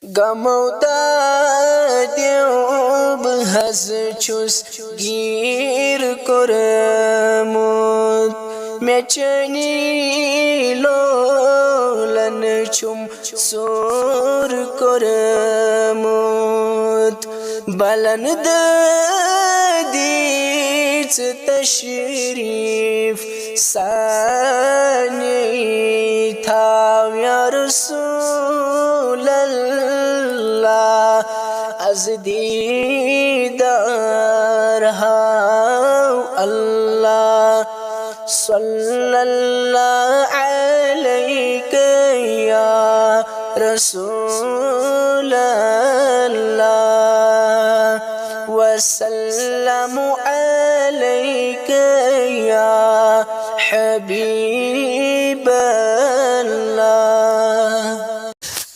Gamauda diyob hazchus gir koramut mechani lolan chum sur koramut balan dit tashrif sani thav ya Rasul از دیدار الله صلی الله علیک یا رسول الله وسلم علیک یا حبیب الله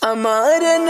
امارن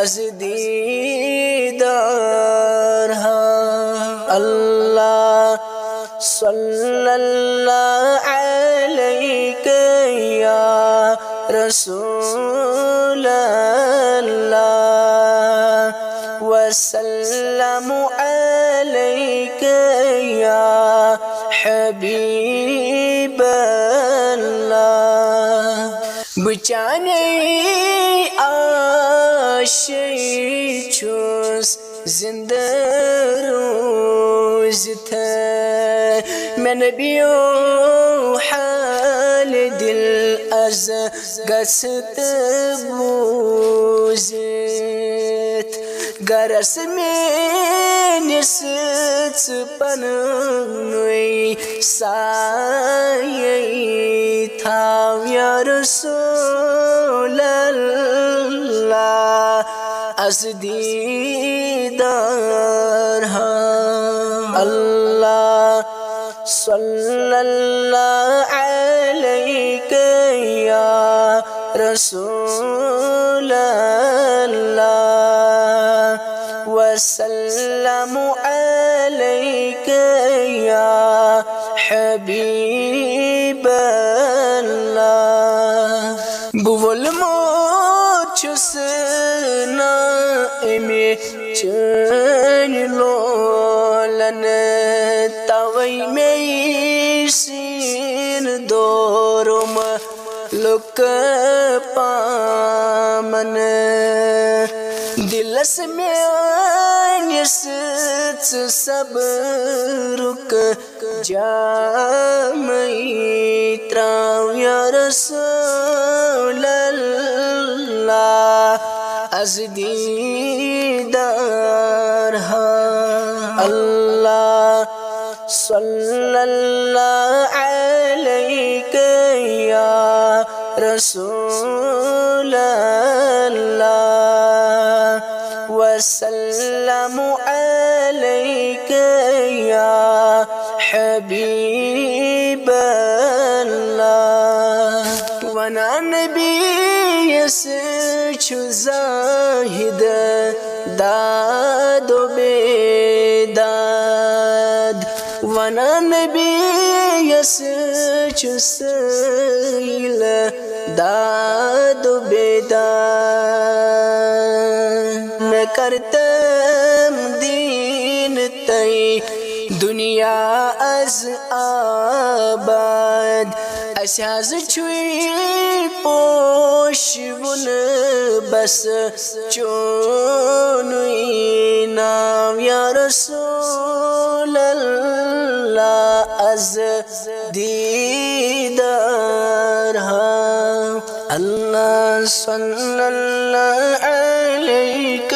از دیدار الله صلی الله علیک یا رسول الله وسلم علیک یا حبیب الله بچانی آشی چوس زنده روزت من بیو حال دل از قصد بوزت گرس من ست پنوی سایی تاو یا رسول الله از دیدار الله صلی الله علیک یا رسول الله وسلم علیک یا حبیب الله بول چسنا امی چن لولن توی میسین دورم لک پامن دلس میں ست صبرک جامی تراو یا رسول الله از دیدار الله صلی الله علیک یا رسول الله وسلم علیک یا حبیب الله وانا نبی چو زاهد داد و بیداد وانا نبی چو سیل داد و بیداد نکرتم دین تی دنیا از آباد اساز چوی پوشون بس چونوی نام یا رسول الله از دیدار الله صلی الله علیک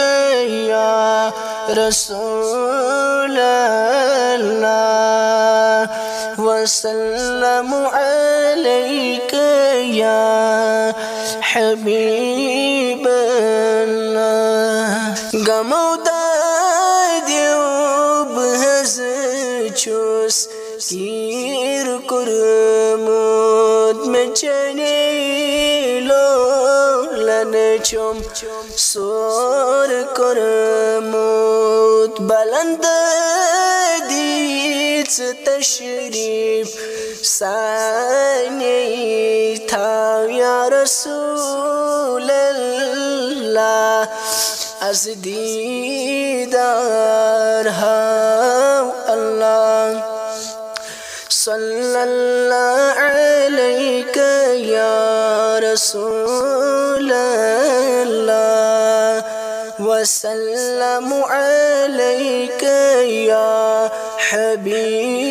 یا رسول الله وسلم عليك يا حبيب الله غموداد يوب هزچوس كير كرمود مچني لولنچم سور كرمود بلند ديت تشريف ثاني تاو يا رسول الله از دیدار الله صلى الله عليك يا رسول الله وسلم عليك يا حبيب